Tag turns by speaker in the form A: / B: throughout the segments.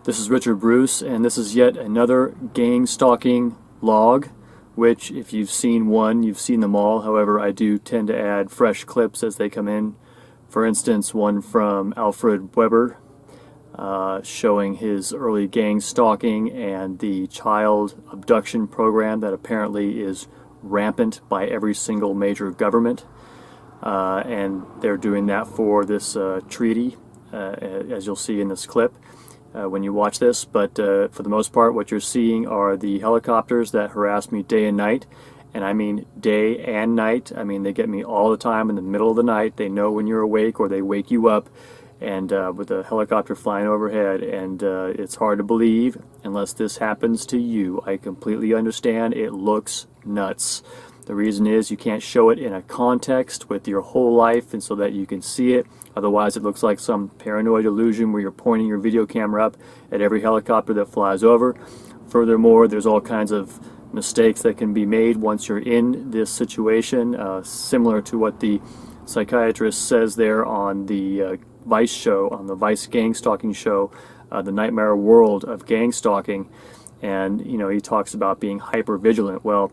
A: This is Richard Bruce, and this is yet another gang stalking log, which if you've seen one, you've seen them all. However, I do tend to add fresh clips as they come in. For instance, one from Alfred Weber showing his early gang stalking and the child abduction program that apparently is rampant by every single major government. And they're doing that for this treaty, as you'll see in this clip when you watch this. But for the most part, what you're seeing are the helicopters that harass me day and night. And I mean day and night. I mean, they get me all the time in the middle of the night. They know when you're awake, or they wake you up, and with a helicopter flying overhead. And it's hard to believe unless this happens to you. I completely understand. It looks nuts. The reason is you can't show it in a context with your whole life and so that you can see it. Otherwise it looks like some paranoid illusion where you're pointing your video camera up at every helicopter that flies over. Furthermore, there's all kinds of mistakes that can be made once you're in this situation, similar to what the psychiatrist says there on the Vice show, on the Vice gang stalking show, The Nightmare World of Gang Stalking. And you know, he talks about being hyper vigilant. Well,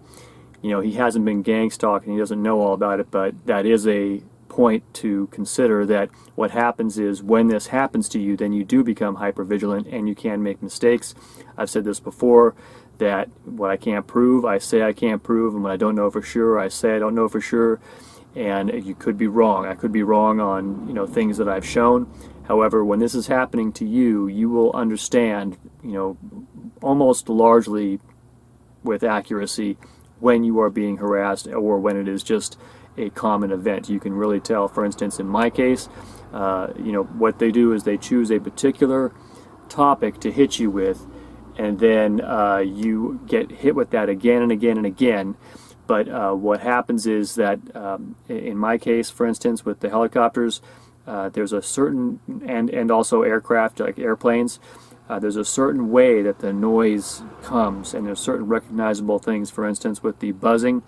A: you know, he hasn't been gang stalking, he doesn't know all about it, but that is a point to consider, that what happens is when this happens to you, then you do become hyper vigilant and you can make mistakes. I've said this before, that what I can't prove, I say I can't prove, and when I don't know for sure, I say I don't know for sure. And you could be wrong. I could be wrong on, you know, things that I've shown. However, when this is happening to you, you will understand, you know, almost largely with accuracy when you are being harassed or when it is just a common event. You can really tell. For instance, in my case, you know, what they do is they choose a particular topic to hit you with, and then you get hit with that again and again and again. But what happens is that in my case, for instance, with the helicopters, there's a certain, and also aircraft like airplanes, there's a certain way that the noise comes, and there's certain recognizable things. For instance, with the buzzing,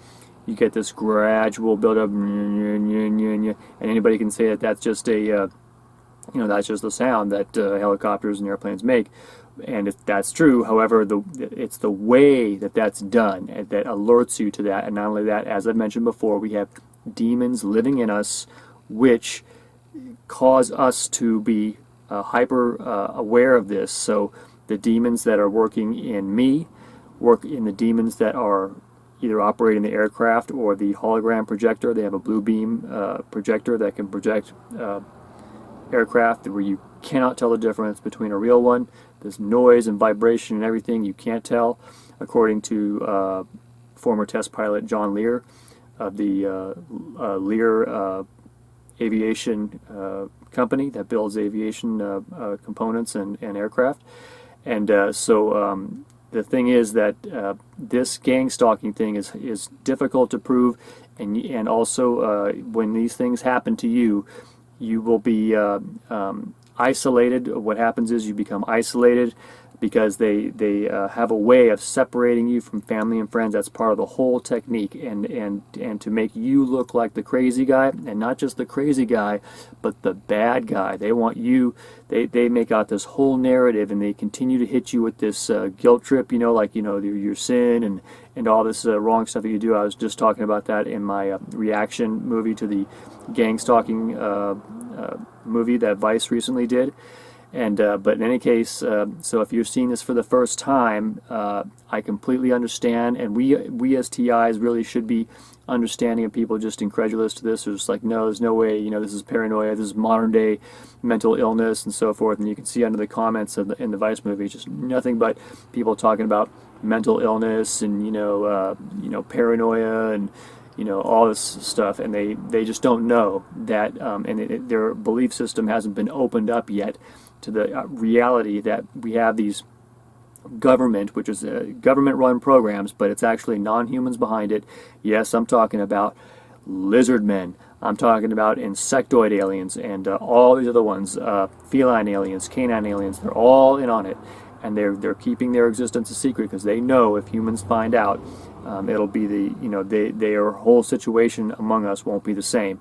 A: you get this gradual build-up, and anybody can say that that's just a, you know, that's just the sound that helicopters and airplanes make. And that's true. However, it's the way that that's done that alerts you to that. And not only that, as I've mentioned before, we have demons living in us which cause us to be hyper aware of this. So the demons that are working in me work in the demons that are either operating the aircraft or the hologram projector. They have a blue beam projector that can project aircraft where you cannot tell the difference between a real one. There's noise and vibration and everything you can't tell, according to former test pilot John Lear of the Lear aviation company that builds aviation components and aircraft. And so the thing is that this gang stalking thing is difficult to prove, and also when these things happen to you, you will be isolated. What happens is you become isolated because they have a way of separating you from family and friends. That's part of the whole technique, and to make you look like the crazy guy, and not just the crazy guy, but the bad guy. They want you. They make out this whole narrative, and they continue to hit you with this guilt trip. You know, like, you know, your sin and all this wrong stuff that you do. I was just talking about that in my reaction movie to the gang stalking movie that Vice recently did. And but in any case, so if you're seeing this for the first time, I completely understand, and we as TIs really should be understanding of people just incredulous to this. They're just like, no, there's no way, you know, this is paranoia, this is modern day mental illness and so forth. And you can see under the comments in the Vice movie, just nothing but people talking about mental illness and you know, paranoia and, you know, all this stuff, and they just don't know that, and their belief system hasn't been opened up yet to the reality that we have these government, which is government-run programs, but it's actually non-humans behind it. Yes, I'm talking about lizard men. I'm talking about insectoid aliens and all these other ones, feline aliens, canine aliens. They're all in on it, and they're keeping their existence a secret because they know if humans find out, it'll be the, you know, their whole situation among us won't be the same.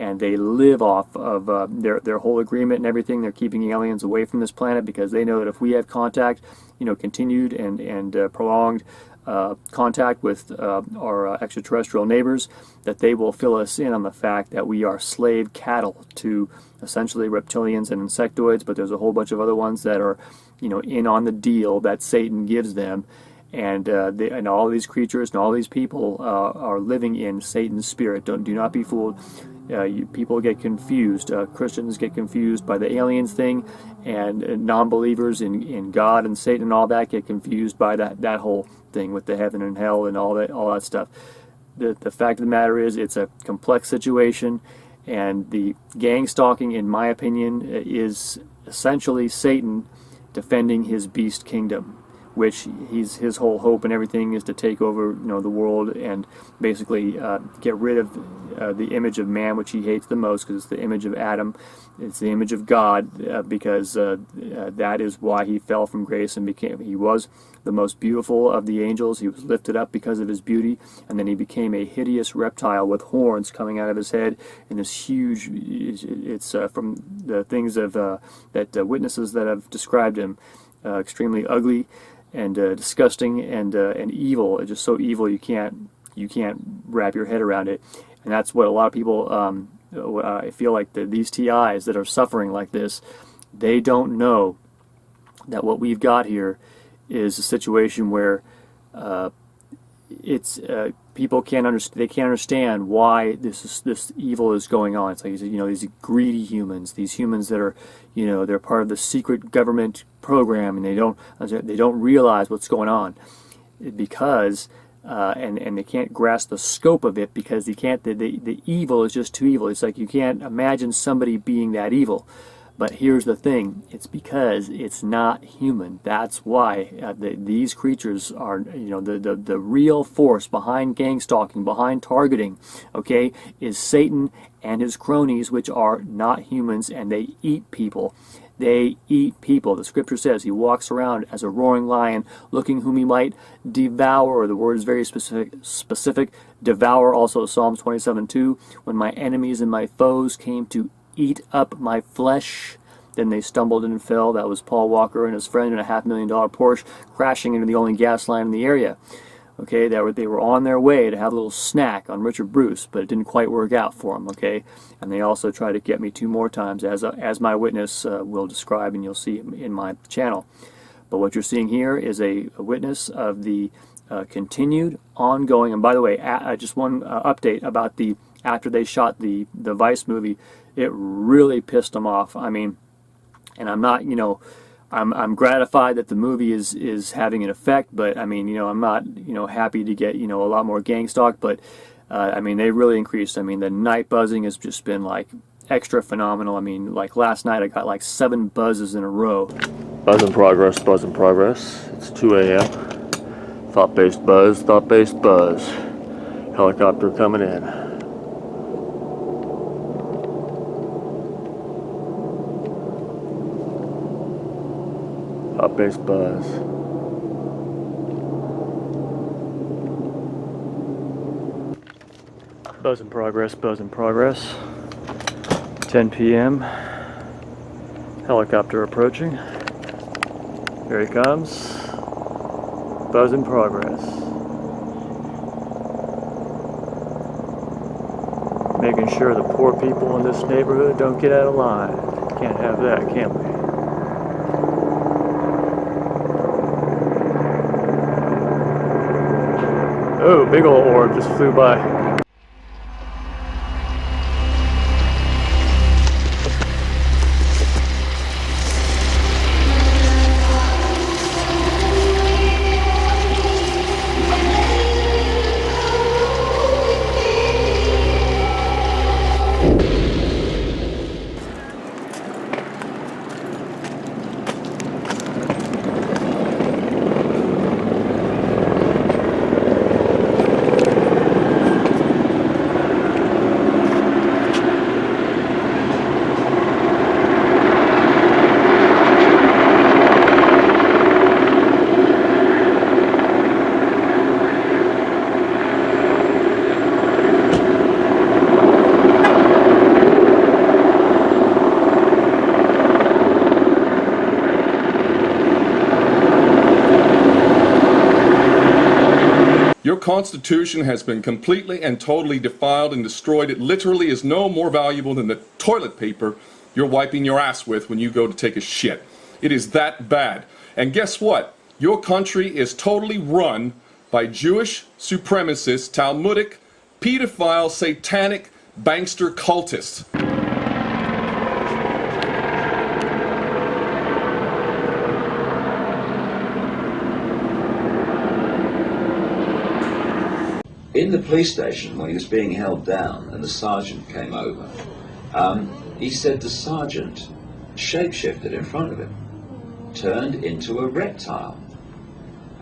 A: and they live off of their whole agreement and everything. They're keeping aliens away from this planet because they know that if we have contact, continued and prolonged contact with our extraterrestrial neighbors, that they will fill us in on the fact that we are slave cattle to essentially reptilians and insectoids, but there's a whole bunch of other ones that are, in on the deal that Satan gives them. And and all these creatures and all these people are living in Satan's spirit. Do not be fooled. People get confused. Christians get confused by the aliens thing, and non-believers in God and Satan and all that get confused by that whole thing with the heaven and hell and all that stuff. The fact of the matter is, it's a complex situation, and the gang stalking, in my opinion, is essentially Satan defending his beast kingdom, which his whole hope and everything is to take over the world and basically get rid of the image of man, which he hates the most, because it's the image of Adam, it's the image of God, because that is why he fell from grace and he was the most beautiful of the angels. He was lifted up because of his beauty, and then he became a hideous reptile with horns coming out of his head, and this huge, it's from the things of that witnesses that have described him, extremely ugly and disgusting and evil. It's just so evil you can't wrap your head around it. And that's what a lot of people, I feel like these TIs that are suffering like this, they don't know that what we've got here is a situation where it's people can't understand. They can't understand why this evil is going on. It's like these greedy humans, these humans that are they're part of the secret government program, and they don't realize what's going on because and they can't grasp the scope of it because they can't. The evil is just too evil. It's like you can't imagine somebody being that evil. But here's the thing, it's because it's not human. That's why these creatures are, the real force behind gang stalking, behind targeting, okay, is Satan and his cronies, which are not humans, and they eat people. They eat people. The scripture says he walks around as a roaring lion, looking whom he might devour. The word is very specific. Devour, also Psalms 27:2. When my enemies and my foes came to eat up my flesh, then they stumbled and fell. That was Paul Walker and his friend in a $500,000 Porsche crashing into the only gas line in the area. Okay, they were on their way to have a little snack on Richard Bruce, but it didn't quite work out for them. Okay, and they also tried to get me 2 more times, as my witness will describe, and you'll see in my channel. But what you're seeing here is a witness of the continued, ongoing. And by the way, just one update about after they shot the Vice movie. It really pissed them off. I mean, and I'm not, I'm gratified that the movie is having an effect, but I mean, I'm not, happy to get, a lot more gang stalk, but I mean, they really increased. I mean, the night buzzing has just been like extra phenomenal. I mean, like last night I got like 7 buzzes in a row. Buzz in progress, buzz in progress. It's 2 a.m. Thought-based buzz, thought-based buzz. Helicopter coming in. Thought-based buzz. Buzz in progress, buzz in progress. 10 p.m. Helicopter approaching. Here he comes. Buzz in progress. Making sure the poor people in this neighborhood don't get out of line. Can't have that, can we? Oh, big old orb just flew by.
B: Constitution has been completely and totally defiled and destroyed. It literally is no more valuable than the toilet paper you're wiping your ass with when you go to take a shit. It is that bad. And guess what? Your country is totally run by Jewish supremacist, Talmudic, pedophile, satanic, bankster cultists.
C: In the police station, when he was being held down and the sergeant came over, he said the sergeant shapeshifted in front of him, turned into a reptile,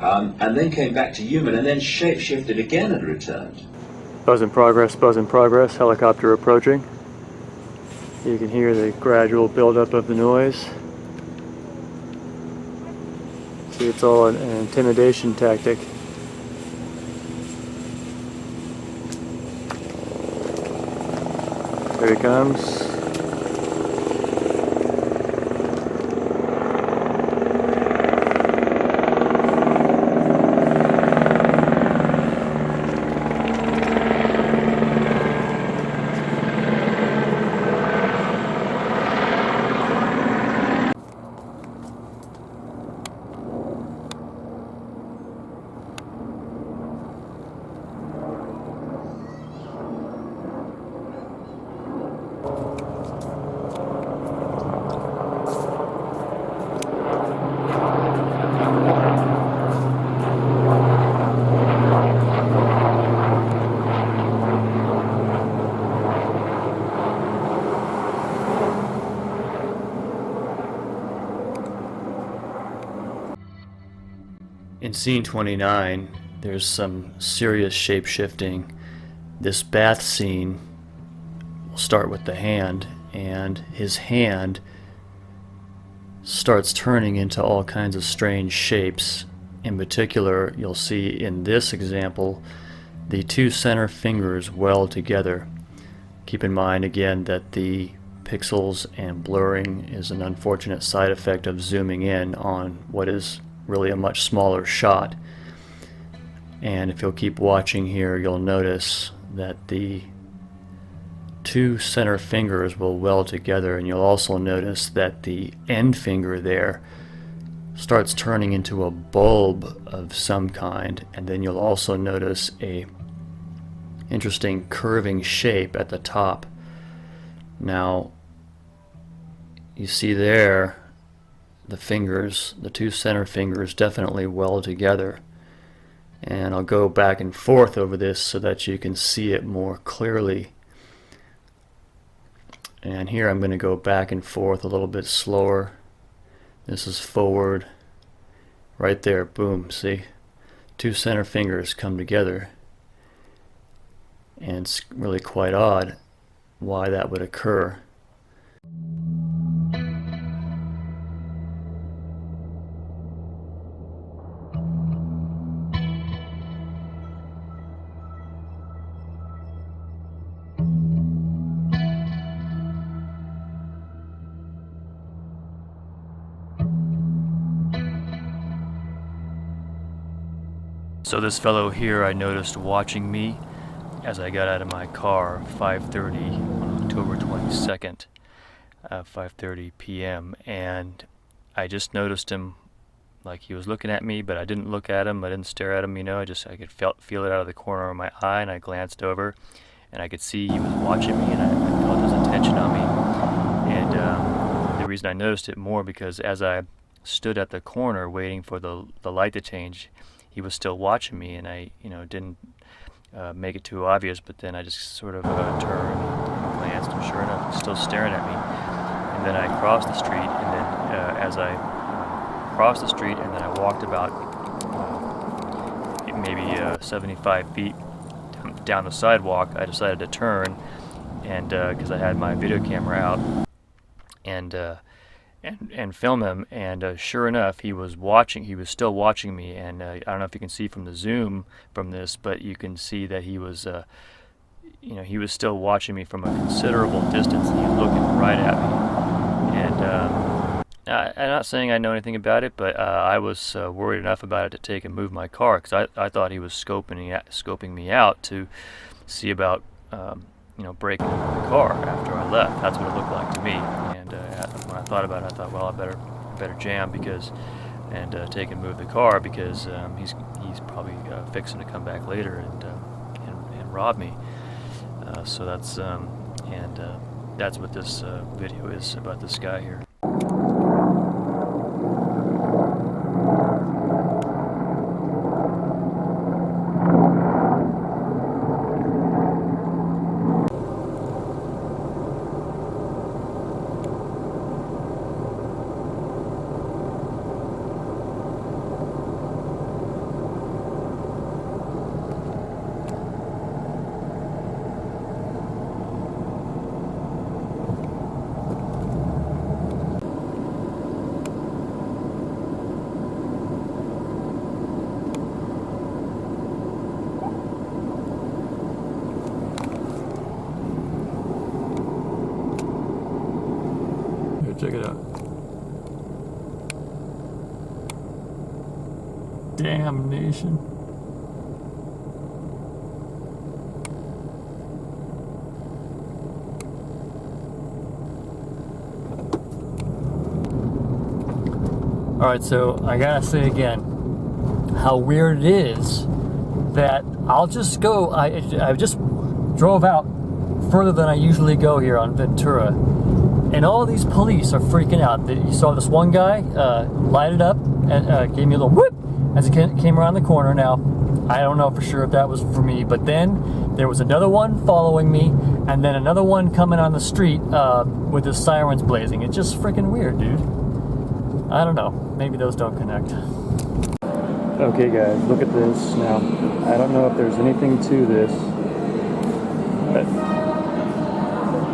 C: and then came back to human, and then shapeshifted again and returned.
A: Buzz in progress, helicopter approaching. You can hear the gradual buildup of the noise. See, it's all an intimidation tactic. Here he comes. In scene 29, there's some serious shape-shifting. This bath scene will start with the hand, and his hand starts turning into all kinds of strange shapes. In particular, you'll see in this example, the two center fingers weld together. Keep in mind again that the pixels and blurring is an unfortunate side effect of zooming in on what is really a much smaller shot. And if you'll keep watching here, you'll notice that the two center fingers will weld together, and you'll also notice that the end finger there starts turning into a bulb of some kind, and then you'll also notice a interesting curving shape at the top. Now you see there the fingers, the two center fingers definitely weld together, and I'll go back and forth over this so that you can see it more clearly. And here I'm going to go back and forth a little bit slower. This is forward. Right there, boom, see? Two center fingers come together. And it's really quite odd why that would occur. So this fellow here I noticed watching me as I got out of my car 5:30 on October 22nd, 5:30 p.m. and I just noticed him, like he was looking at me, but I didn't look at him, I didn't stare at him, you know, I could feel it out of the corner of my eye, and I glanced over and I could see he was watching me, and I felt his attention on me. And the reason I noticed it more because as I stood at the corner waiting for the light to change, he was still watching me, and I, didn't make it too obvious, but then I just sort of turned and glanced, and sure enough, he's still staring at me. And then I crossed the street, and then as I crossed the street, and then I walked about maybe 75 feet down the sidewalk, I decided to turn, and because I had my video camera out, and film him, and sure enough, he was still watching me, and I don't know if you can see from the zoom from this, but you can see that he was he was still watching me from a considerable distance, and he was looking right at me. And I'm not saying I know anything about it, but I was worried enough about it to take and move my car because I thought he was scoping me out to see about breaking into the car after I left. That's what it looked like to me. And when I thought about it, I thought, well, I better jam and take and move the car because he's probably fixing to come back later and rob me. So that's what this video is about, this guy here. Check it out. Damnation. Alright, so I gotta say again how weird it is that I'll just go. I just drove out further than I usually go here on Ventura. And all these police are freaking out. You saw this one guy light up and gave me a little whoop as he came around the corner. Now, I don't know for sure if that was for me, but then there was another one following me, and then another one coming on the street with his sirens blazing. It's just freaking weird, dude. I don't know. Maybe those don't connect. Okay, guys, look at this. Now, I don't know if there's anything to this, but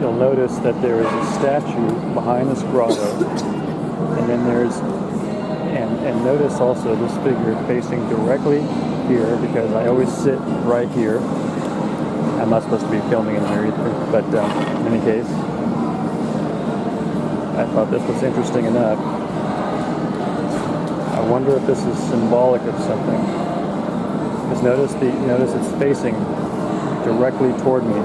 A: you'll notice that there is a statue behind this grotto, and then and notice also this figure facing directly here, because I always sit right here. I'm not supposed to be filming in here either, but in any case, I thought this was interesting enough. I wonder if this is symbolic of something. Because notice it's facing directly toward me.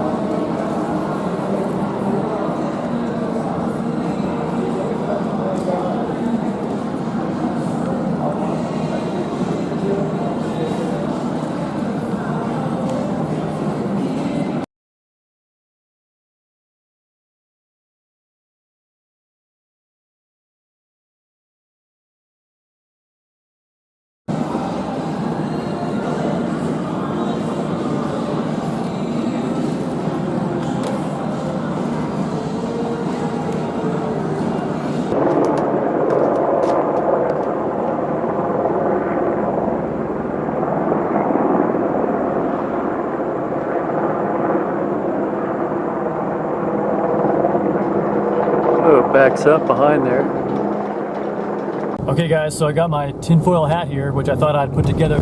A: Backs up behind there. Okay guys, so I got my tinfoil hat here, which I thought I'd put together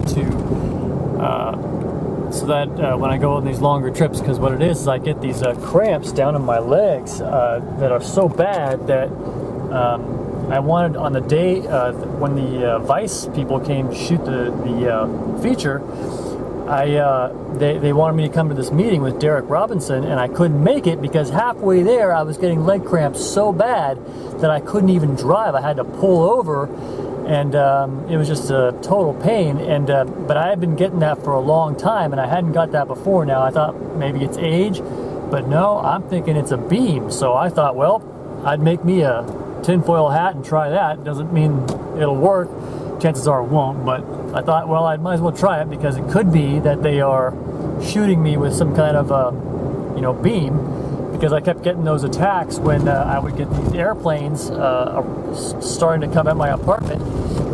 A: so that when I go on these longer trips, because what it is I get these cramps down in my legs that are so bad that I wanted on the day when the Vice people came to shoot the feature, they wanted me to come to this meeting with Derek Robinson, and I couldn't make it because halfway there I was getting leg cramps so bad that I couldn't even drive. I had to pull over, and it was just a total pain. And but I had been getting that for a long time, and I hadn't got that before. Now I thought maybe it's age, but no, I'm thinking it's a beam. So I thought, well, I'd make me a tinfoil hat and try that. Doesn't mean it'll work. Chances are it won't, but I thought, well, I might as well try it because it could be that they are shooting me with some kind of, beam, because I kept getting those attacks when I would get these airplanes starting to come at my apartment,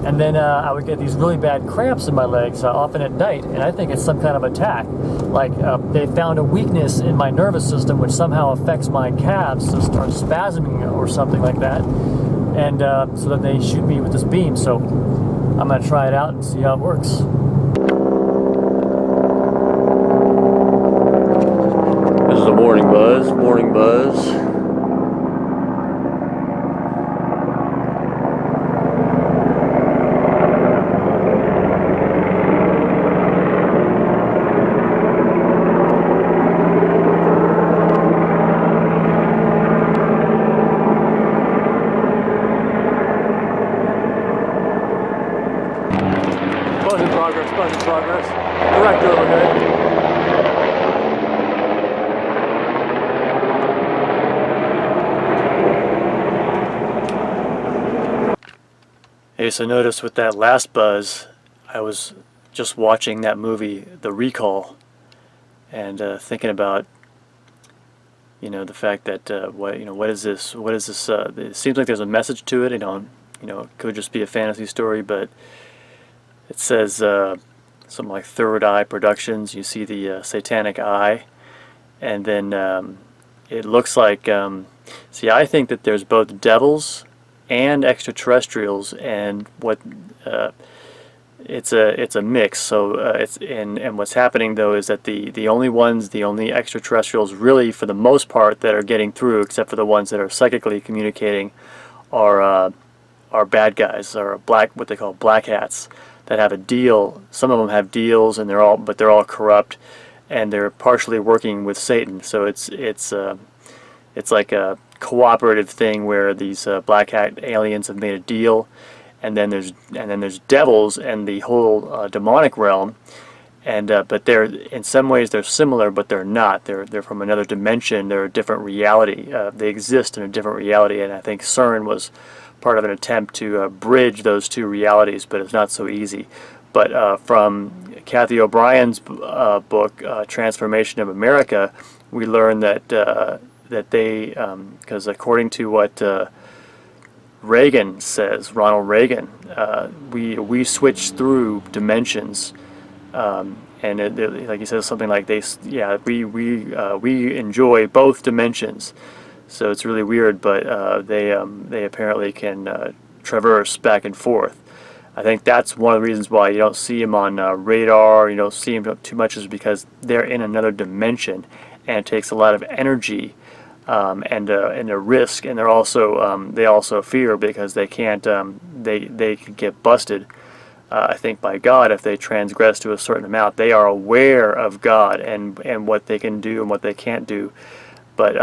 A: and then I would get these really bad cramps in my legs, often at night, and I think it's some kind of attack. Like they found a weakness in my nervous system which somehow affects my calves to start spasming or something like that, and so that they shoot me with this beam. So I'm going to try it out and see how it works. This is a morning buzz. in progress. Director overhead. Hey, so notice with that last buzz, I was just watching that movie, The Recall, and thinking about, the fact that what is this? What is this? It seems like there's a message to it. It could just be a fantasy story, but it says something like Third Eye Productions. You see the Satanic eye, and then it looks like. See, I think that there's both devils and extraterrestrials, and it's a mix. So and what's happening though is that the only extraterrestrials really for the most part that are getting through, except for the ones that are psychically communicating, are bad guys, or what they call black hats, that have a deal. Some of them have deals, and they're all corrupt, and they're partially working with Satan. So it's like a cooperative thing where these black hat aliens have made a deal, and then there's devils and the whole demonic realm, and but they're in some ways they're similar, but they're not. They're from another dimension. They're a different reality. They exist in a different reality, and I think CERN was part of an attempt to bridge those two realities, but it's not so easy. But from Kathy O'Brien's book, Transformation of America, we learn that they, because according to what Reagan says, Ronald Reagan, we switch through dimensions, and like he says something like we enjoy both dimensions. So it's really weird, but they apparently can traverse back and forth. I think that's one of the reasons why you don't see them on radar, you don't see them too much, is because they're in another dimension, and it takes a lot of energy and a risk, and they also fear because they can't they could get busted. I think by God if they transgress to a certain amount. They are aware of God and what they can do and what they can't do, but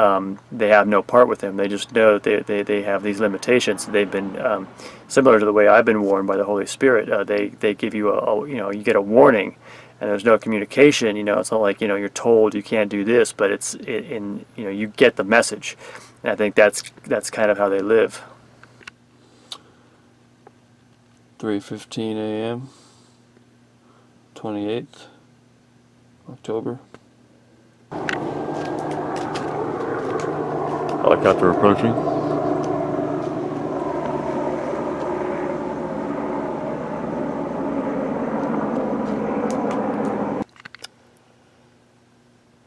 A: they have no part with Him. They just know that they have these limitations. They've been similar to the way I've been warned by the Holy Spirit. They give you you get a warning, and there's no communication. It's not like you're told you can't do this, but you get the message. And I think that's kind of how they live.
D: 3:15 a.m. 28th October. Helicopter approaching.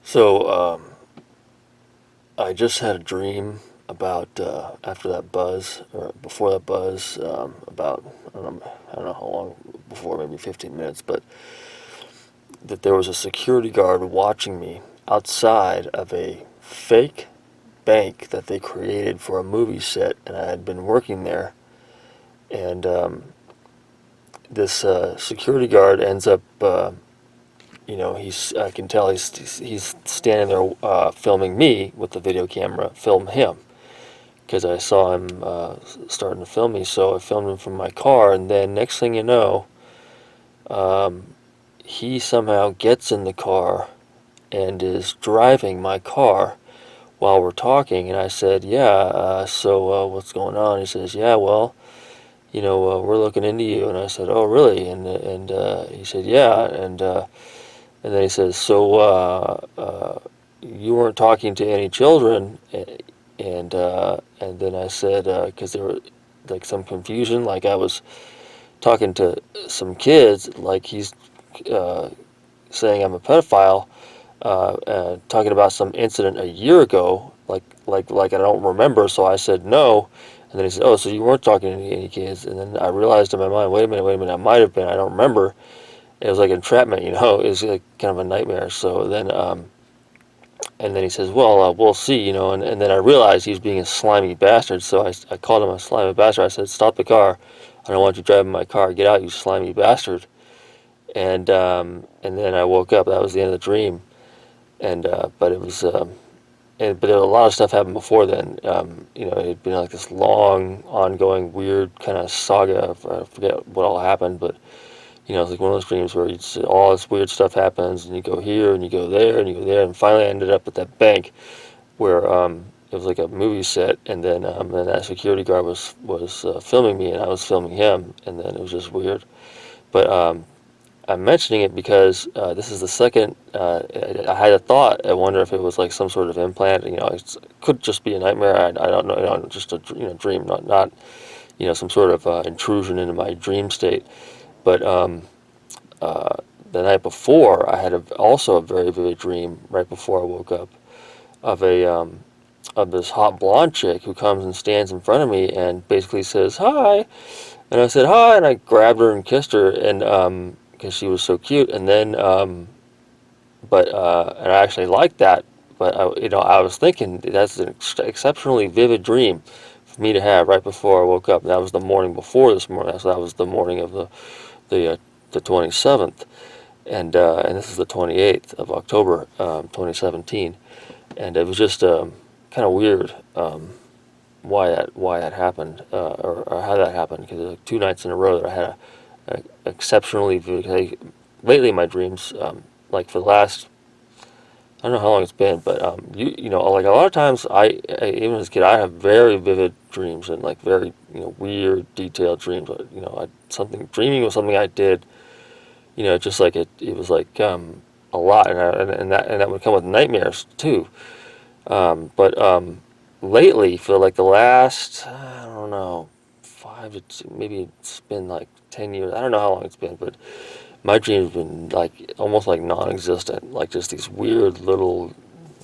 D: So, I just had a dream about, after that buzz, or before that buzz, about, I don't know how long before, maybe 15 minutes, but that there was a security guard watching me outside of a fake bank that they created for a movie set, and I had been working there, and this security guard ends up, I can tell he's standing there filming me with the video camera, film him, because I saw him starting to film me, so I filmed him from my car, and then next thing you know, he somehow gets in the car and is driving my car while we're talking, and I said, so what's going on? He says, yeah, well, we're looking into you, and I said, oh, really? And he said, yeah, and then he says, so you weren't talking to any children? And then I said, because there was like some confusion, like I was talking to some kids, like he's saying I'm a pedophile, talking about some incident a year ago, like I don't remember. So I said no, and then he said, oh, so you weren't talking to any kids? And then I realized in my mind, wait a minute, I might have been, I don't remember. It was like entrapment, it was like kind of a nightmare. So then, and then he says, well, we'll see, and then I realized he was being a slimy bastard. So I called him a slimy bastard. I said, stop the car. I don't want you driving my car. Get out, you slimy bastard. And then I woke up. That was the end of the dream. And but it was, but a lot of stuff happened before then. It had been like this long, ongoing, weird kind of saga. I forget what all happened, but You know, it's like one of those dreams where all this weird stuff happens, and you go here, and you go there, and you go there, and finally I ended up at that bank where it was like a movie set, and then that security guard was filming me, and I was filming him, and then it was just weird. But I'm mentioning it because this is the second. I had a thought. I wonder if it was like some sort of implant. You know, it could just be a nightmare. I don't know. You know, just a dream, not you know, some sort of intrusion into my dream state. But the night before, I had also a very vivid dream right before I woke up of of this hot blonde chick who comes and stands in front of me and basically says hi, and I said hi, and I grabbed her and kissed her, and because she was so cute, and then and I actually liked that, but I was thinking that's an exceptionally vivid dream for me to have right before I woke up. And that was the morning before this morning. So that was the morning of the 27th, and this is the 28th of October, 2017, and it was just kind of weird why that happened, or how that happened, because it was like 2 nights in a row that I had a exceptionally vivid. Like, lately in my dreams, like for the last, I don't know how long it's been, but you know, like a lot of times even as a kid, I have very vivid dreams, and like very, you know, weird detailed dreams. You know, dreaming was something I did, you know, just like it was like a lot, and that would come with nightmares too. But lately, for like the last, I don't know, maybe it's been like 10 years. I don't know how long it's been, but my dreams have been like almost like non-existent, like just these weird little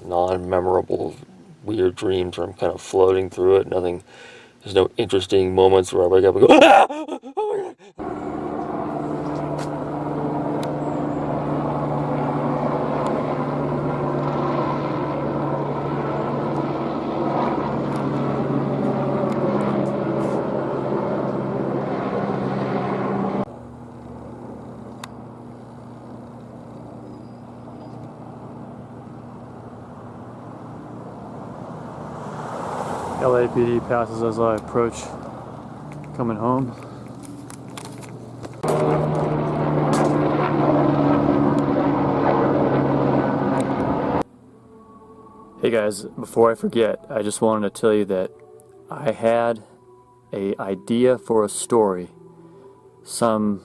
D: non-memorable weird dreams where I'm kind of floating through it. There's no interesting moments where I wake up and go, ah! Oh my God.
A: LAPD passes as I approach coming home. Hey guys, before I forget, I just wanted to tell you that I had an idea for a story some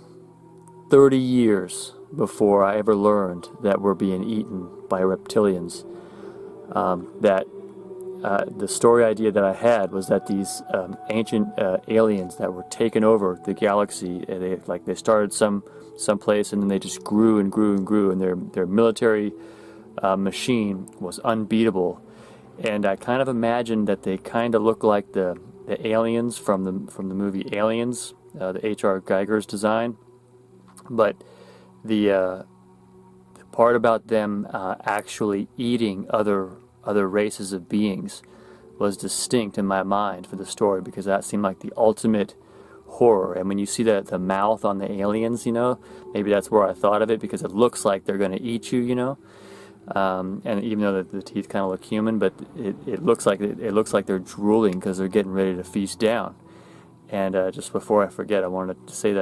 A: 30 years before I ever learned that we're being eaten by reptilians. The story idea that I had was that these ancient aliens that were taking over the galaxy, they started someplace, and then they just grew and grew and grew, and their military machine was unbeatable. And I kind of imagined that they kind of look like the aliens from the movie Aliens, the H.R. Geiger's design, but the part about them actually eating other races of beings was distinct in my mind for the story, because that seemed like the ultimate horror. And when you see the mouth on the aliens, you know, maybe that's where I thought of it, because it looks like they're going to eat you, you know. And even though the teeth kind of look human, but it looks like they're drooling because they're getting ready to feast down. And just before I forget, I wanted to say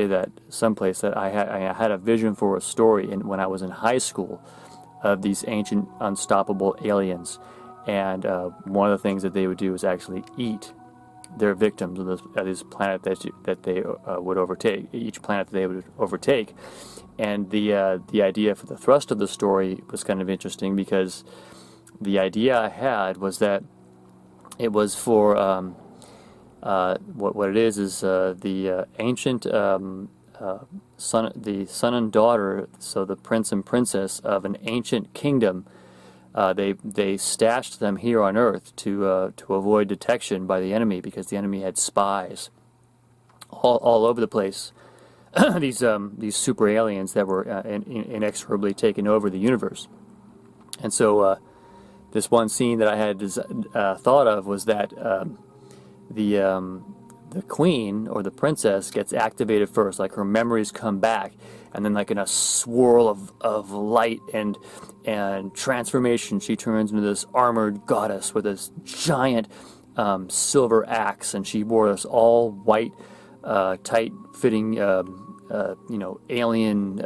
A: that someplace that I had a vision for a story when I was in high school of these ancient unstoppable aliens, and one of the things that they would do is actually eat their victims of this planet that they would overtake, each planet that they would overtake. And the idea for the thrust of the story was kind of interesting, because the idea I had was that it was for what it is the ancient son and daughter, so the prince and princess of an ancient kingdom. They stashed them here on Earth to avoid detection by the enemy, because the enemy had spies all over the place. These super aliens that were inexorably taking over the universe. And so this one scene that I had thought of was that the queen or the princess gets activated first, like her memories come back, and then like in a swirl of light and transformation, she turns into this armored goddess with this giant silver axe, and she wore this all white tight fitting alien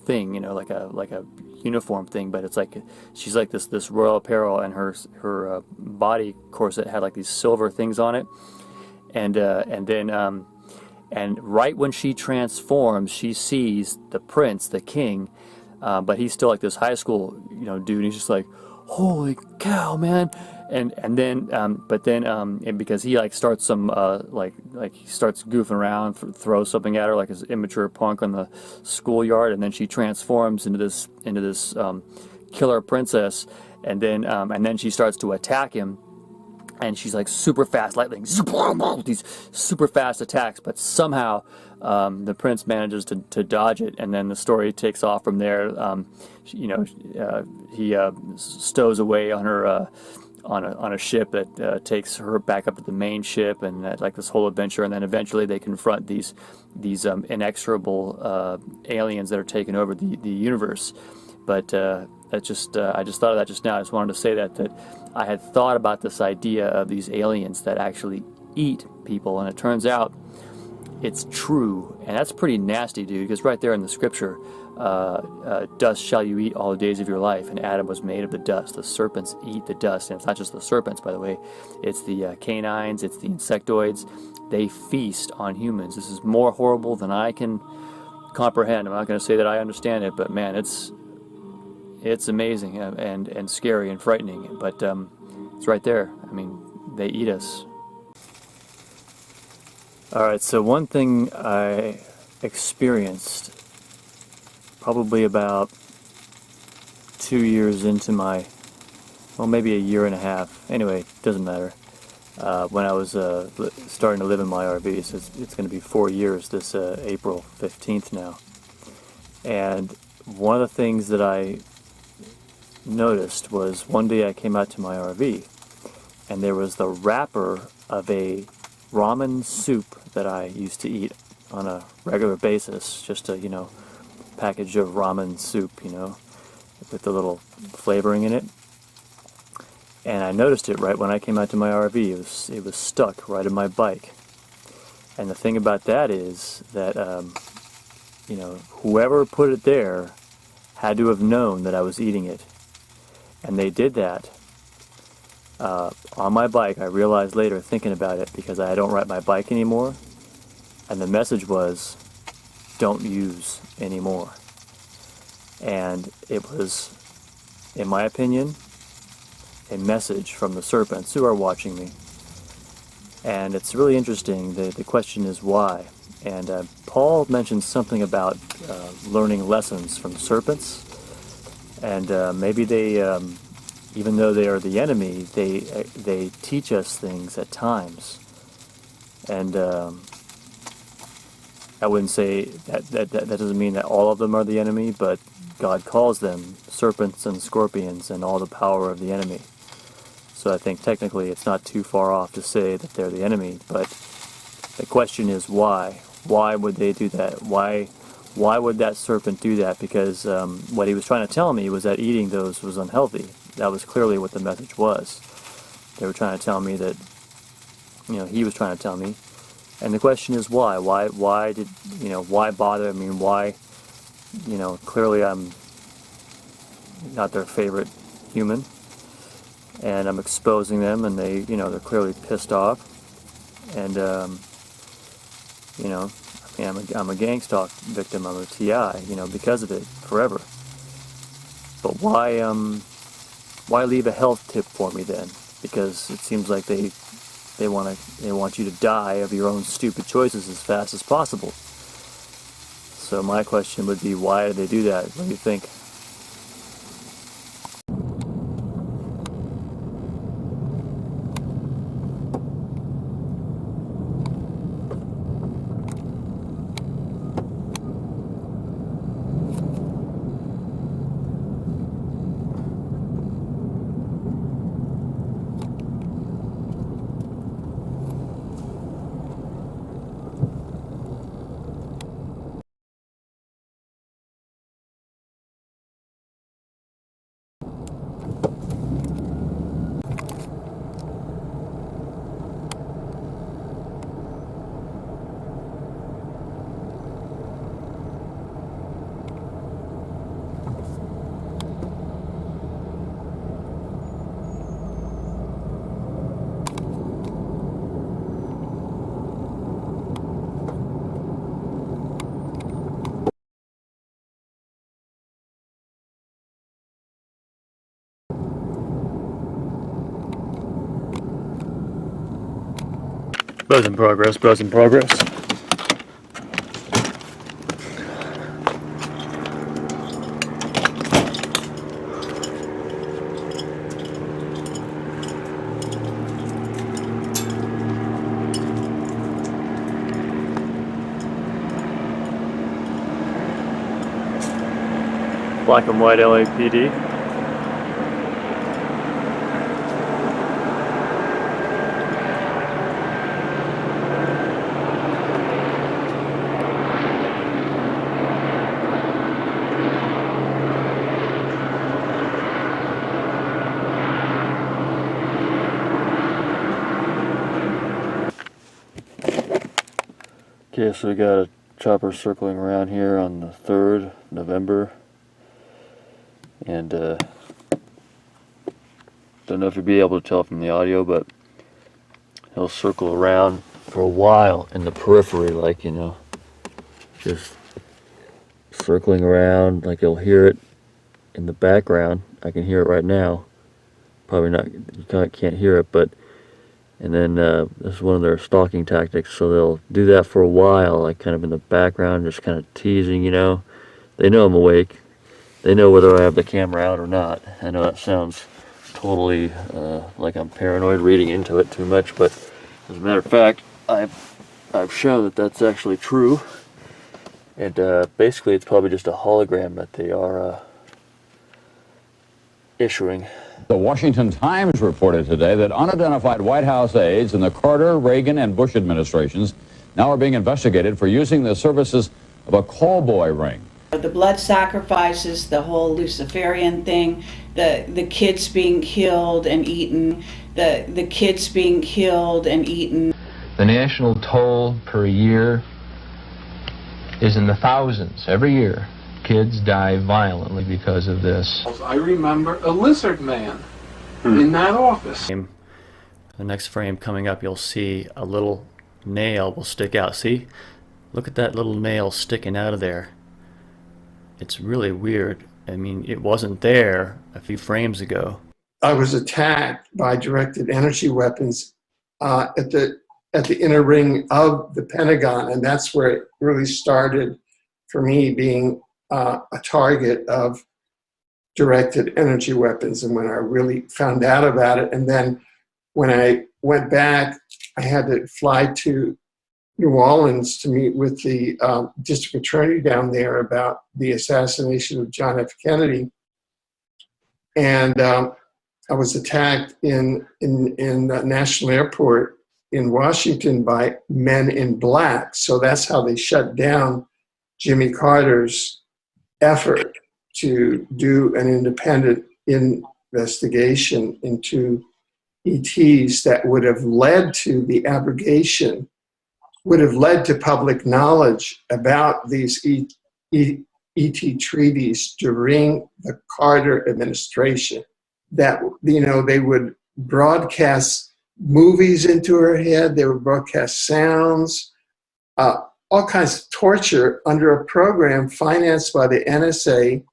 A: thing, like a uniform thing, but it's like she's like this royal apparel, and her body corset had like these silver things on it, and then and right when she transforms, she sees the prince, the king, but he's still like this high school dude, and he's just like, holy cow, man. And then but then and because he like starts some like he starts goofing around, throws something at her like his immature punk on the schoolyard, and then she transforms into this killer princess, and then she starts to attack him, and she's like super fast lightning, these super fast attacks, but somehow the prince manages to dodge it, and then the story takes off from there. He stows away on her on a ship that takes her back up to the main ship, and like this whole adventure, and then eventually they confront these inexorable aliens that are taking over the universe. But I just thought of that just now. I just wanted to say that I had thought about this idea of these aliens that actually eat people, and it turns out it's true, and that's pretty nasty, dude, because right there in the scripture, dust shall you eat all the days of your life, and Adam was made of the dust. The serpents eat the dust, and it's not just the serpents, by the way. It's the canines, it's the insectoids. They feast on humans. This is more horrible than I can comprehend. I'm not going to say that I understand it, but man, it's amazing and scary and frightening, but it's right there. I mean, they eat us. Alright, so one thing I experienced probably about 2 years into maybe a year and a half, anyway, doesn't matter, when I was starting to live in my RV. So it's going to be 4 years this April 15th now. And one of the things that I noticed was one day I came out to my RV, and there was the wrapper of a ramen soup that I used to eat on a regular basis, just a package of ramen soup, with the little flavoring in it. And I noticed it right when I came out to my RV. It was stuck right in my bike. And the thing about that is that whoever put it there had to have known that I was eating it. And they did that on my bike. I realized later, thinking about it, because I don't ride my bike anymore, and the message was, don't use anymore. And it was, in my opinion, a message from the serpents who are watching me. And it's really interesting. The question is why. And Paul mentions something about learning lessons from serpents, and maybe they even though they are the enemy, they teach us things at times. And I wouldn't say that doesn't mean that all of them are the enemy, but God calls them serpents and scorpions and all the power of the enemy. So I think technically it's not too far off to say that they're the enemy, but the question is why? Why would they do that? Why would that serpent do that? Because what he was trying to tell me was that eating those was unhealthy. That was clearly what the message was. They were trying to tell me that, he was trying to tell me. And the question is why? Why bother? I mean, why, clearly I'm not their favorite human, and I'm exposing them, and they, they're clearly pissed off. And, I'm a gang stalk victim. I'm a TI, because of it, forever. But why leave a health tip for me then? Because it seems like they want you to die of your own stupid choices as fast as possible. So my question would be, why do they do that? What do you think? Buzz in progress, buzz in progress. Black and white LAPD. Okay, so we got a chopper circling around here on the 3rd November. And don't know if you'll be able to tell from the audio, but he'll circle around for a while in the periphery, like, you know, just circling around, like you'll hear it in the background. I can hear it right now. Probably not, you can't hear it, but, and then this is one of their stalking tactics, so they'll do that for a while, like kind of in the background, just kind of teasing, you know. They know I'm awake. They know whether I have the camera out or not. I know that sounds totally like I'm paranoid reading into it too much, but as a matter of fact, I've shown that that's actually true. And basically it's probably just a hologram that they are issuing.
E: The Washington Times reported today that unidentified White House aides in the Carter, Reagan, and Bush administrations now are being investigated for using the services of a call boy ring.
F: The blood sacrifices, the whole Luciferian thing, the kids being killed and eaten, the kids being killed and eaten.
G: The national toll per year is in the thousands every year. Kids die violently because of this.
H: I remember a lizard man in that office.
A: The next frame coming up, you'll see a little nail will stick out. See? Look at that little nail sticking out of there. It's really weird. I mean, it wasn't there a few frames ago.
I: I was attacked by directed energy weapons at the inner ring of the Pentagon, and that's where it really started for me being a target of directed energy weapons, and when I really found out about it. And then when I went back, I had to fly to New Orleans to meet with the district attorney down there about the assassination of John F. Kennedy. And I was attacked in National Airport in Washington by men in black. So that's how they shut down Jimmy Carter's effort to do an independent investigation into ETs that would have led to the abrogation, would have led to public knowledge about these ET treaties during the Carter administration. That, you know, they would broadcast movies into her head, they would broadcast sounds, all kinds of torture under a program financed by the NSA.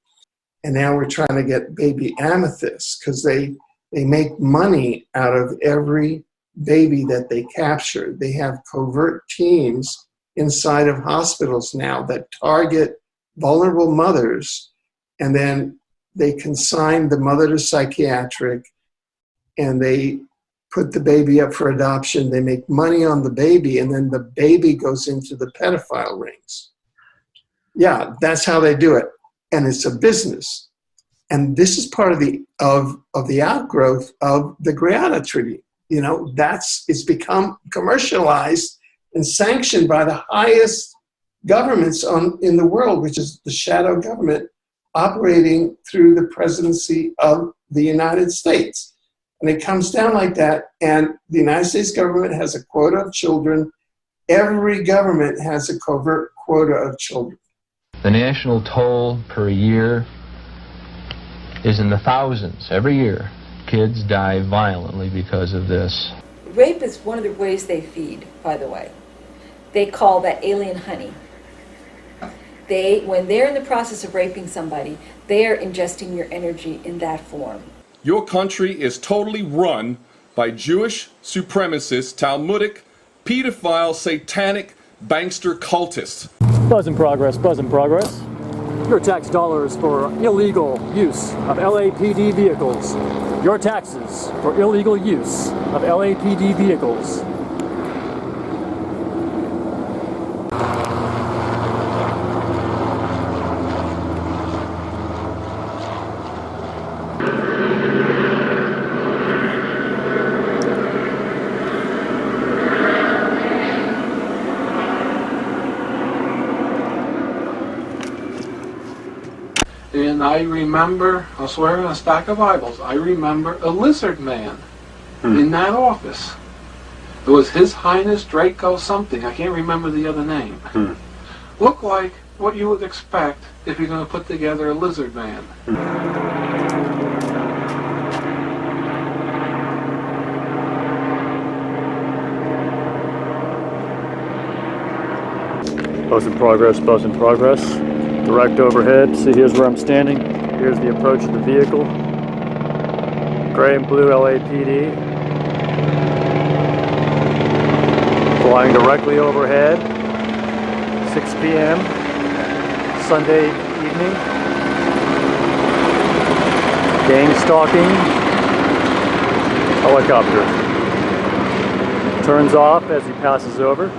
I: And now we're trying to get baby amethyst because they make money out of every baby that they capture. They have covert teams inside of hospitals now that target vulnerable mothers, and then they consign the mother to psychiatric, and they put the baby up for adoption. They make money on the baby, and then the baby goes into the pedophile rings. Yeah, that's how they do it, and it's a business. And this is part of the outgrowth of the Greada Treaty. You know, it's become commercialized and sanctioned by the highest governments in the world, which is the shadow government operating through the presidency of the United States. And it comes down like that, and the United States government has a quota of children. Every government has a covert quota of children.
G: The national toll per year is in the thousands every year. Kids die violently because of this.
J: Rape is one of the ways they feed, by the way. They call that alien honey. When they're in the process of raping somebody, they are ingesting your energy in that form.
B: Your country is totally run by Jewish supremacist, Talmudic pedophile, satanic, bankster cultists.
A: Buzz in progress, buzz in progress. Your tax dollars for illegal use of LAPD vehicles. Your taxes for illegal use of LAPD vehicles.
H: And I remember, I'll swear on a stack of Bibles, I remember a lizard man in that office. It was His Highness Draco something, I can't remember the other name. Looked like what you would expect if you're going to put together a lizard man.
A: Buzz in progress, buzz in progress. Direct overhead. See, here's where I'm standing. Here's the approach of the vehicle. Gray and blue LAPD. Flying directly overhead. 6 p.m. Sunday evening. Gang stalking. Helicopter. Turns off as he passes over.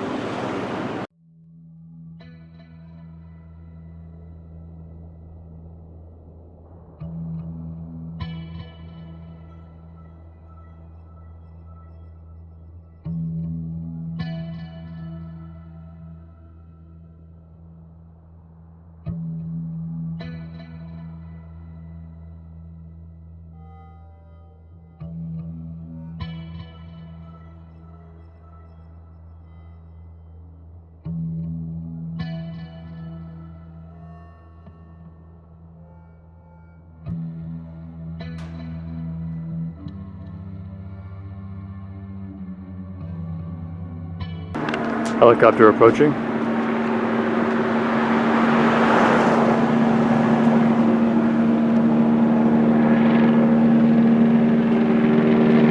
A: Helicopter approaching.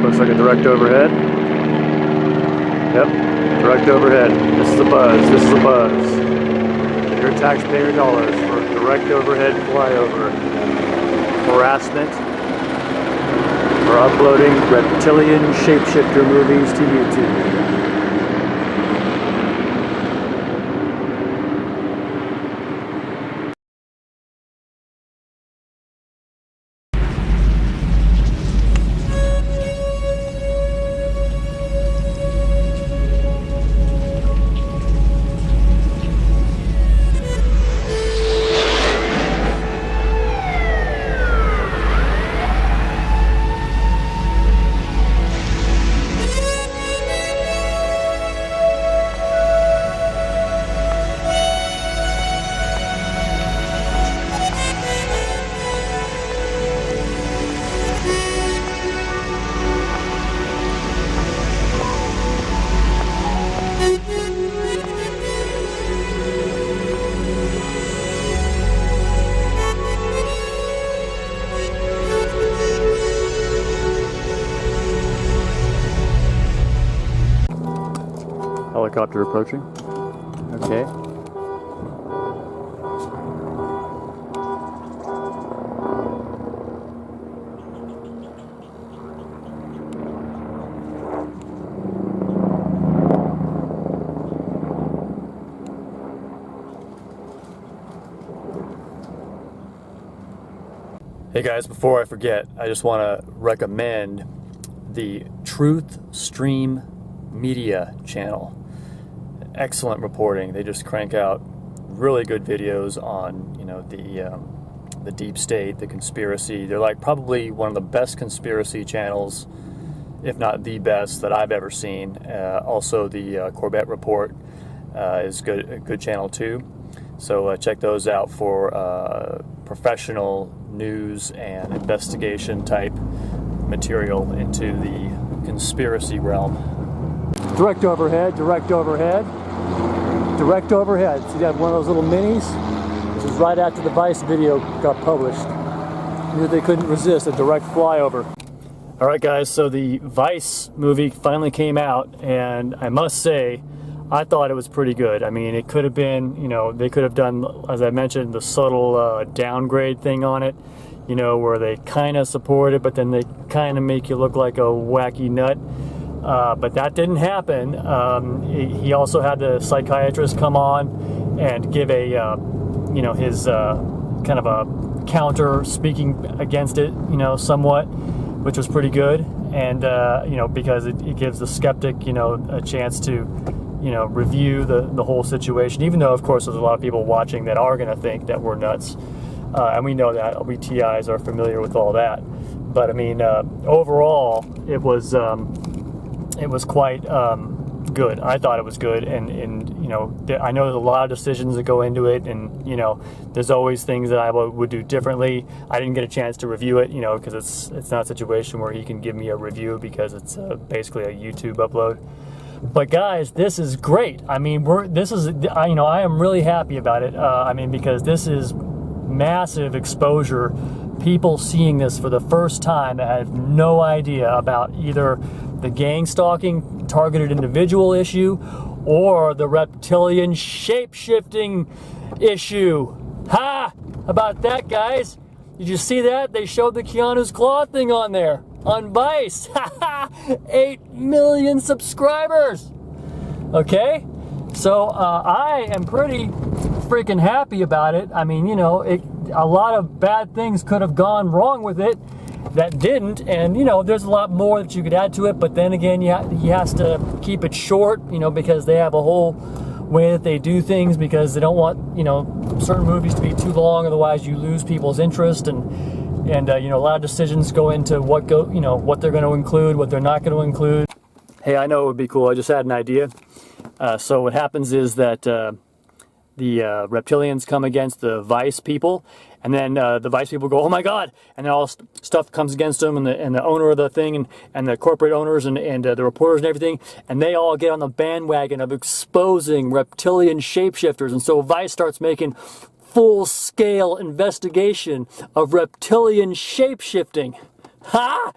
A: Looks like a direct overhead. Yep, direct overhead. This is a buzz, this is a buzz. Your taxpayer dollars for direct overhead flyover. Harassment for uploading reptilian shapeshifter movies to YouTube. Helicopter approaching. Okay. Hey guys, before I forget, I just want to recommend the Truth Stream Media channel. Excellent reporting. They just crank out really good videos on, you know, the deep state, the conspiracy. They're like probably one of the best conspiracy channels, if not the best, that I've ever seen. Also, the Corbett Report is a good channel too. So check those out for professional news and investigation type material into the conspiracy realm. Direct overhead, direct overhead, direct overhead. See that one of those little minis? This is right after the Vice video got published. Knew they couldn't resist a direct flyover. All right, guys, so the Vice movie finally came out, and I must say, I thought it was pretty good. I mean, it could have been, you know, they could have done, as I mentioned, the subtle downgrade thing on it, you know, where they kind of support it, but then they kind of make you look like a wacky nut. But that didn't happen. He also had the psychiatrist come on and give a, you know, his kind of a counter speaking against it, you know, somewhat, which was pretty good. And, you know, because it gives the skeptic, you know, a chance to, you know, review the whole situation, even though, of course, there's a lot of people watching that are going to think that we're nuts. And we know that. We TIs are familiar with all that. But, I mean, overall, it was quite good. I thought it was good. And you know, I know there's a lot of decisions that go into it. And, you know, there's always things that I would do differently. I didn't get a chance to review it, you know, because it's not a situation where he can give me a review because it's basically a YouTube upload. But guys, this is great. I mean, you know, I am really happy about it. I mean, because this is massive exposure. People seeing this for the first time that have no idea about either the gang stalking targeted individual issue or the reptilian shape-shifting issue. Ha! About that, guys. Did you see that? They showed the Keanu's Claw thing on there. On Vice. 8 million subscribers. Okay? So I am pretty freaking happy about it. I mean, you know, a lot of bad things could have gone wrong with it that didn't, and, you know, there's a lot more that you could add to it, but then again, he has to keep it short, you know, because they have a whole way that they do things, because they don't want, you know, certain movies to be too long, otherwise you lose people's interest, and you know, a lot of decisions go into what they're going to include, what they're not going to include. Hey, I know it would be cool. I just had an idea. So what happens is that the reptilians come against the Vice people, and then the Vice people go, oh my God, and then all stuff comes against them, and the owner of the thing, and the corporate owners, and the reporters and everything, and they all get on the bandwagon of exposing reptilian shapeshifters, and so Vice starts making full-scale investigation of reptilian shapeshifting. Ha!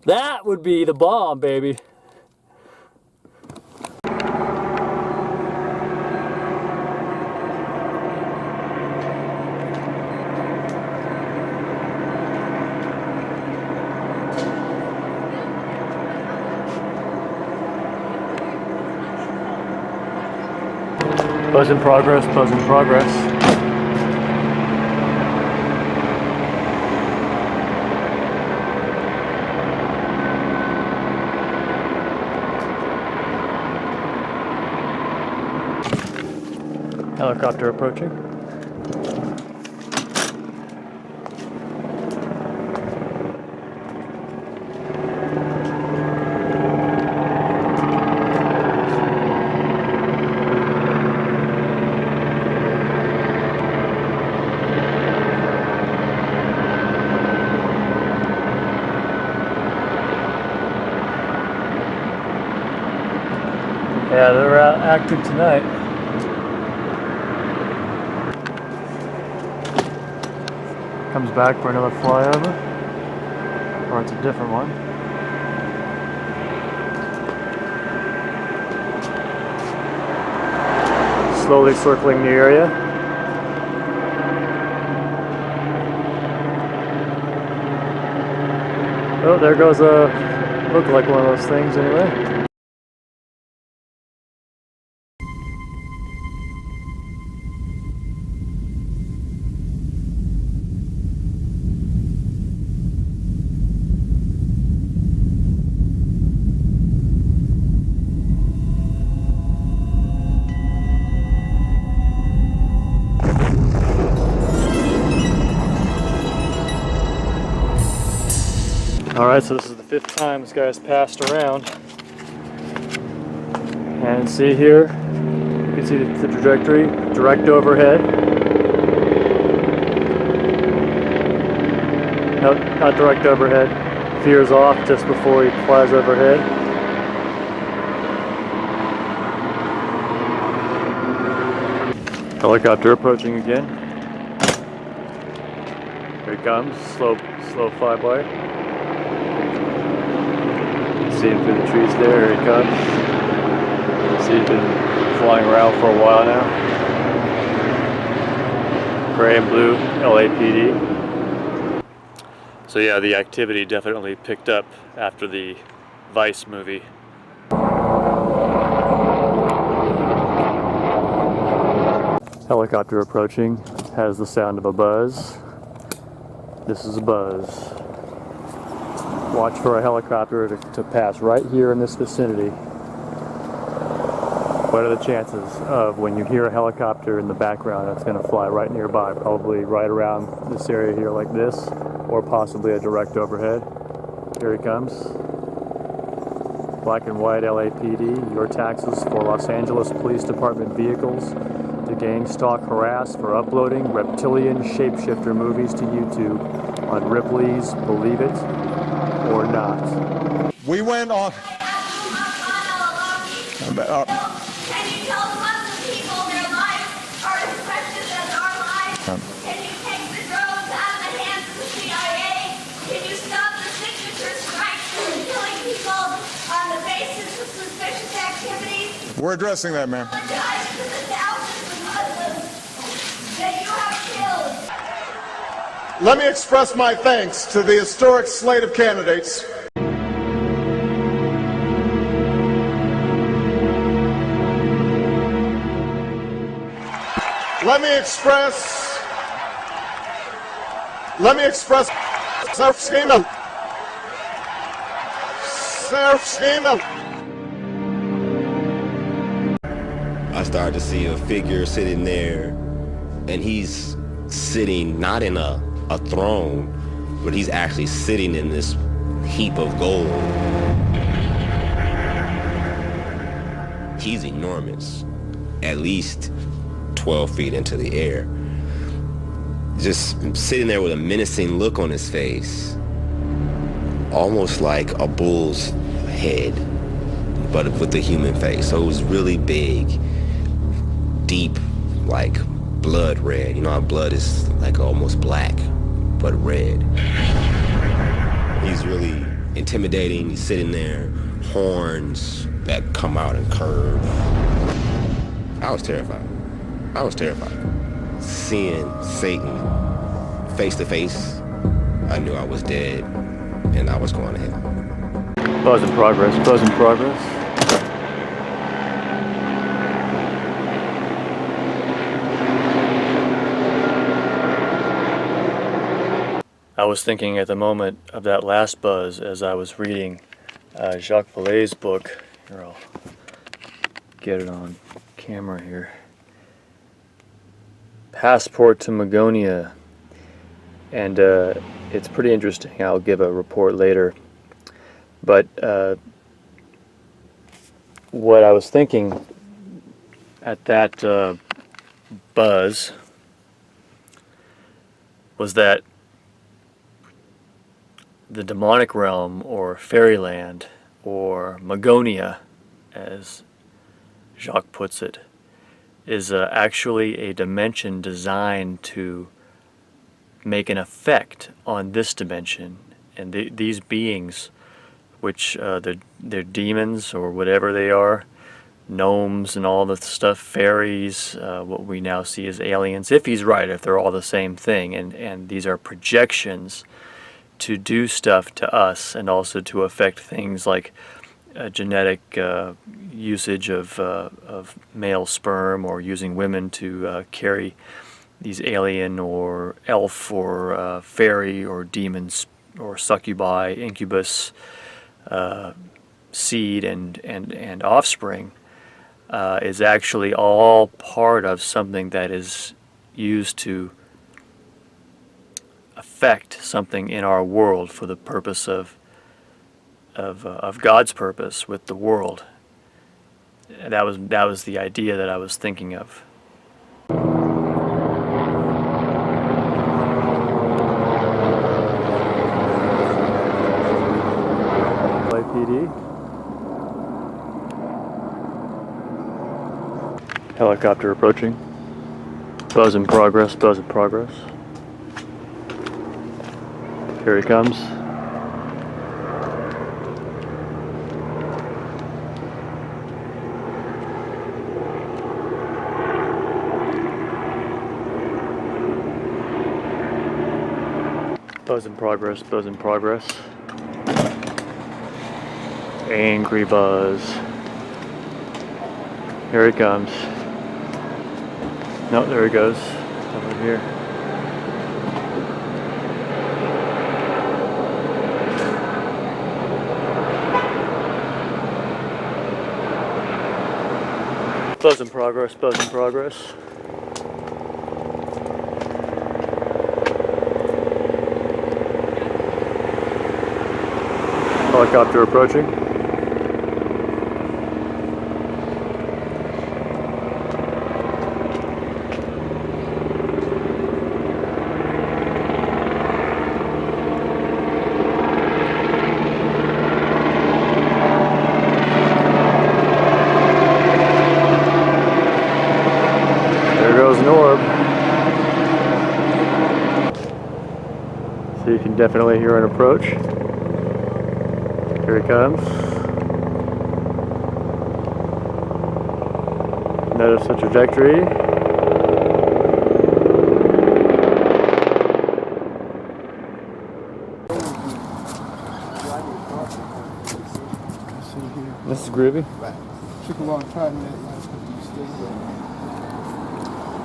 A: That would be the bomb, baby. Buzz in progress, buzz in progress. Helicopter approaching. Yeah, they're active tonight. Comes back for another flyover, or it's a different one. Slowly circling the area. Oh, there goes a, look like one of those things anyway. Alright, so this is the 5th time this guy has passed around. And see here, you can see the trajectory, direct overhead. Nope, not direct overhead. Veers off just before he flies overhead. Helicopter approaching again. Here he comes, slow flyby. see him through the trees there. Here he comes. See, he's been flying around for a while now. Gray and blue LAPD. So yeah, the activity definitely picked up after the Vice movie. Helicopter approaching, has the sound of a buzz. This is a buzz. Watch for a helicopter to pass right here in this vicinity. What are the chances of when you hear a helicopter in the background that's going to fly right nearby, probably right around this area here like this, or possibly a direct overhead? Here he comes. Black and white LAPD, your taxes for Los Angeles Police Department vehicles to gang stalk, harass for uploading reptilian shapeshifter movies to YouTube on Ripley's Believe It or Not.
K: We went on.
L: Can you tell the Muslim people their lives are as precious as our lives? Can you take the drones out of the hands of the CIA? Can you stop the signature strikes from killing people on the basis of suspicious activities?
K: We're addressing that, ma'am.
L: Apologize to the thousands of Muslims that you have killed.
K: Let me express my thanks to the historic slate of candidates. Let me express self-esteem.
M: I started to see a figure sitting there, and he's sitting not in a throne, but he's actually sitting in this heap of gold. He's enormous, at least 12 feet into the air. Just sitting there with a menacing look on his face, almost like a bull's head, but with a human face. So it was really big, deep, like blood red. You know how blood is like almost black, but red. He's really intimidating. He's sitting there, horns that come out and curve. I was terrified. Seeing Satan face to face, I knew I was dead and I was going to hell.
A: Buzz in progress, buzz in progress. I was thinking at the moment of that last buzz as I was reading Jacques Vallée's book. Here, I'll get it on camera here. Passport to Magonia, and it's pretty interesting. I'll give a report later, but what I was thinking at that buzz was that the demonic realm, or fairyland, or Magonia, as Jacques puts it, is actually a dimension designed to make an effect on this dimension. And these beings, which they're demons or whatever they are, gnomes and all the stuff, fairies, what we now see as aliens, if he's right, if they're all the same thing. And these are projections to do stuff to us and also to affect things like genetic usage of male sperm, or using women to carry these alien or elf or fairy or demons or succubi, incubus seed and offspring, is actually all part of something that is used to affect something in our world for the purpose of God's purpose with the world. That was the idea that I was thinking of. LAPD. Helicopter approaching. Buzz in progress, buzz in progress. Here he comes. Buzz in progress, buzz in progress. Angry buzz. Here he comes. No, there he goes. Over here. Buzz in progress, buzz in progress. Helicopter approaching. So you can definitely hear an approach. Here he comes. Notice the trajectory. This is groovy.
N: Took a long time.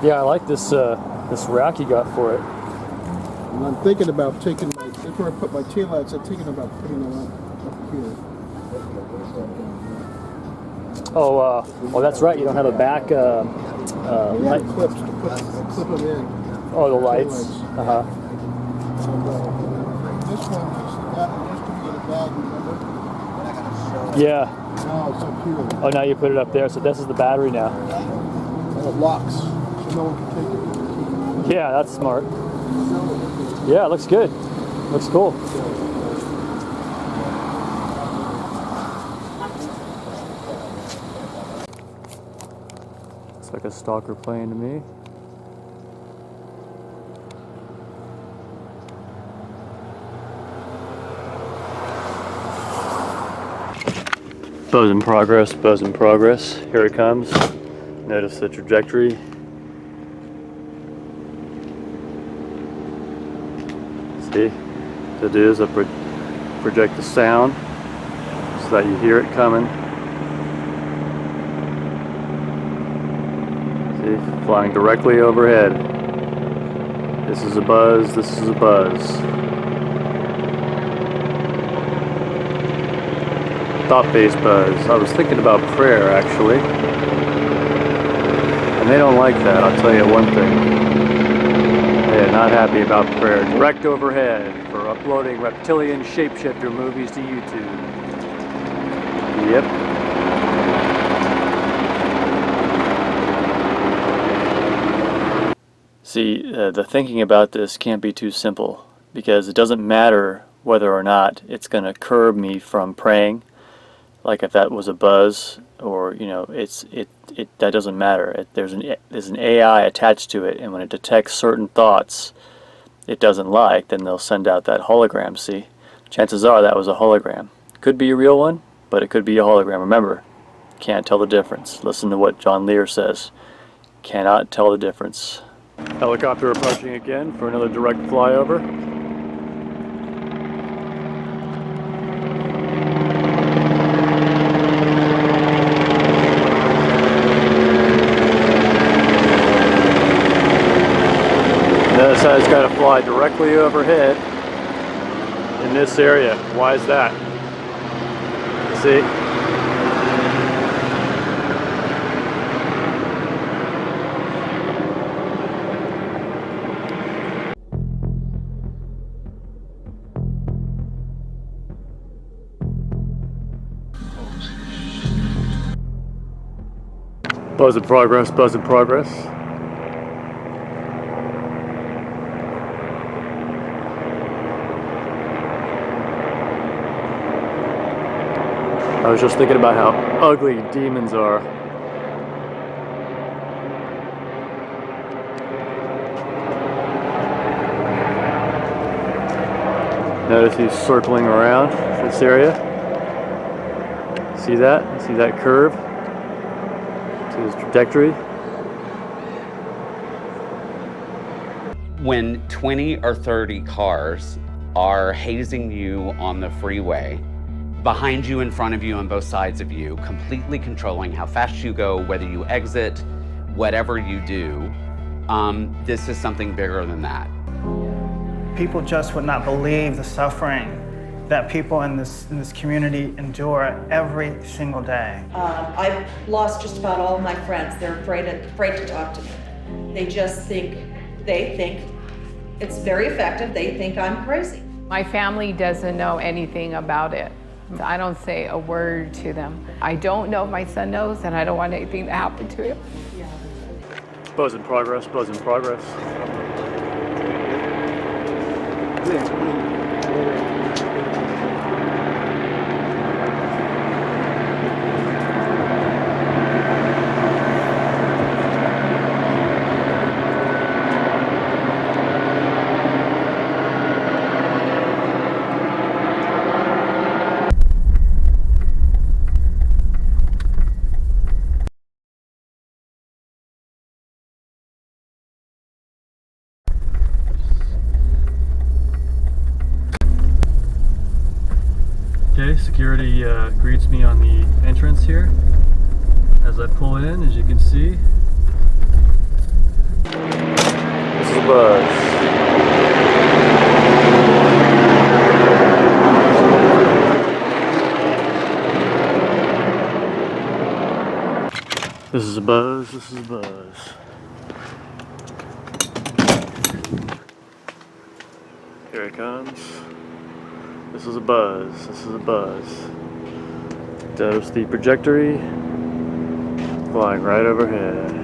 A: Yeah, I like this this rack you got for it.
N: And I'm thinking about taking my, that's where I put my taillights, I'm thinking about putting them up here.
A: Oh, well, that's right. You don't have a back light
N: clips to clip them in.
A: Oh, the lights. Uh-huh.
N: And, this one is that used to be in a bag, remember?
A: Yeah.
N: Now it's up here.
A: Oh, now you put it up there. So this is the battery now.
N: And it locks, so no one can take it.
A: Yeah, that's smart. Yeah, it looks good. Looks cool. Looks like a stalker plane to me. Buzz in progress, buzz in progress. Here it comes. Notice the trajectory. See, what it is, I project the sound so that you hear it coming. See, flying directly overhead. This is a buzz, this is a buzz. Thought-based buzz. I was thinking about prayer, actually. And they don't like that, I'll tell you one thing. They're not happy about prayer. Direct overhead for uploading reptilian shapeshifter movies to YouTube. Yep. See, the thinking about this can't be too simple, because it doesn't matter whether or not it's going to curb me from praying. Like if that was a buzz, or that doesn't matter. There's an AI attached to it, and when it detects certain thoughts it doesn't like, then they'll send out that hologram. See, chances are that was a hologram. Could be a real one, but it could be a hologram. Remember, can't tell the difference. Listen to what John Lear says. Cannot tell the difference. Helicopter approaching again for another direct flyover. Notice how it's got to fly directly overhead in this area. Why is that? See? Buzz in progress, buzz in progress. I was just thinking about how ugly demons are. Notice he's circling around this area. See that? See that curve? See his trajectory?
O: When 20 or 30 cars are hazing you on the freeway, behind you, in front of you, on both sides of you, completely controlling how fast you go, whether you exit, whatever you do, this is something bigger than that.
P: People just would not believe the suffering that people in this community endure every single day.
Q: I've lost just about all of my friends. They're afraid to talk to me. They think it's very effective. They think I'm crazy.
R: My family doesn't know anything about it. I don't say a word to them. I don't know if my son knows, and I don't want anything to happen to him.
A: Buzz in progress, buzz in progress. Okay, security greets me on the entrance here as I pull in. As you can see, this is a buzz. This is a buzz, this is a buzz. Here it comes. This is a buzz, this is a buzz. There's the trajectory flying right overhead.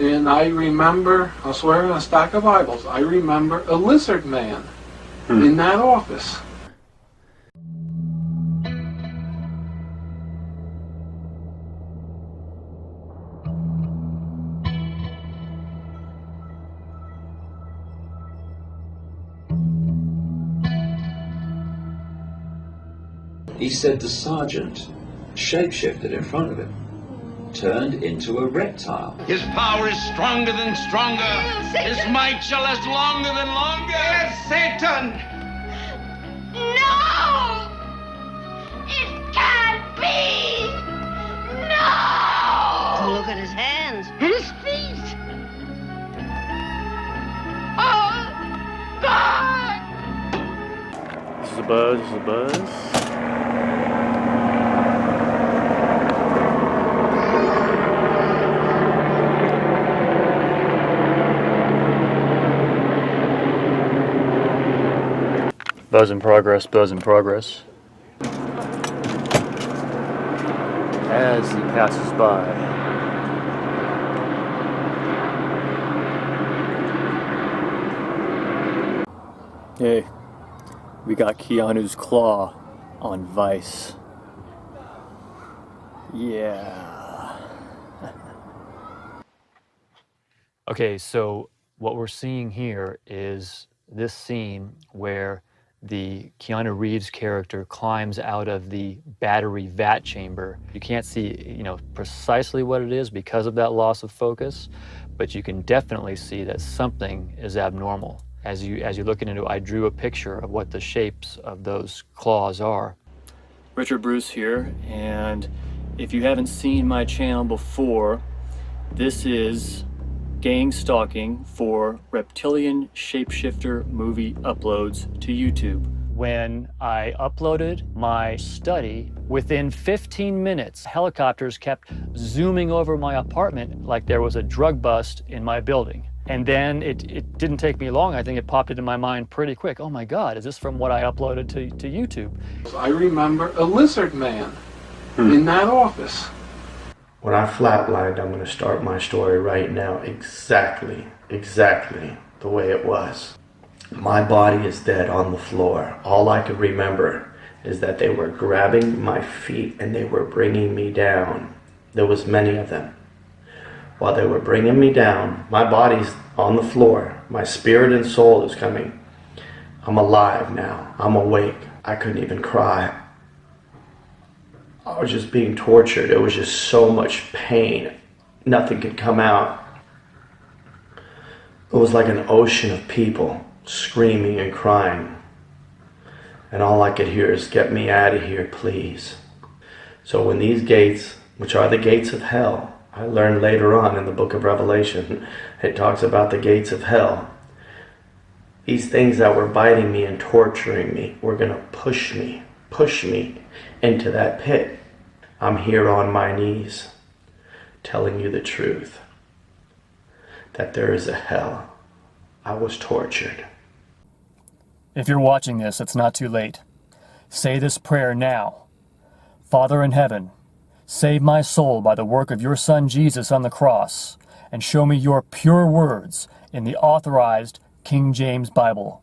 H: And I remember, I'll swear on a stack of Bibles, I remember a lizard man in that office.
C: He said the sergeant shapeshifted in front of him, turned into a reptile.
S: His power is stronger than stronger. His might shall last longer than longer. Yes, Satan!
L: No! It can't be! No!
T: Look at his hands and his feet.
L: Oh, God!
A: This is a buzz, this is a buzz. Buzz in progress, buzz in progress. As he passes by. Hey, we got Keanu's claw on Vice. Yeah. Okay, so what we're seeing here is this scene where the Keanu Reeves character climbs out of the battery vat chamber. You can't see, precisely what it is because of that loss of focus, but you can definitely see that something is abnormal. As you look into it, I drew a picture of what the shapes of those claws are. Richard Bruce here, and if you haven't seen my channel before, this is gang stalking for reptilian shapeshifter movie uploads to YouTube. When I uploaded my study, within 15 minutes, helicopters kept zooming over my apartment like there was a drug bust in my building. And then it didn't take me long. I think it popped into my mind pretty quick. Oh my God, is this from what I uploaded to YouTube?
H: I remember a lizard man in that office.
U: When I flatlined, I'm going to start my story right now exactly the way it was. My body is dead on the floor. All I could remember is that they were grabbing my feet and they were bringing me down. There was many of them. while they were bringing me down. My body's on the floor. My spirit and soul is coming. I'm alive now. I'm awake. I couldn't even cry. I was just being tortured. It was just so much pain. Nothing could come out. It was like an ocean of people screaming and crying. And all I could hear is, get me out of here, please. So when these gates, which are the gates of hell, I learned later on in the book of Revelation, it talks about the gates of hell. These things that were biting me and torturing me were going to push me into that pit. I'm here on my knees telling you the truth, that there is a hell. I was tortured.
A: If you're watching this, it's not too late. Say this prayer now. Father in heaven, save my soul by the work of your Son Jesus on the cross, and show me your pure words in the authorized King James Bible.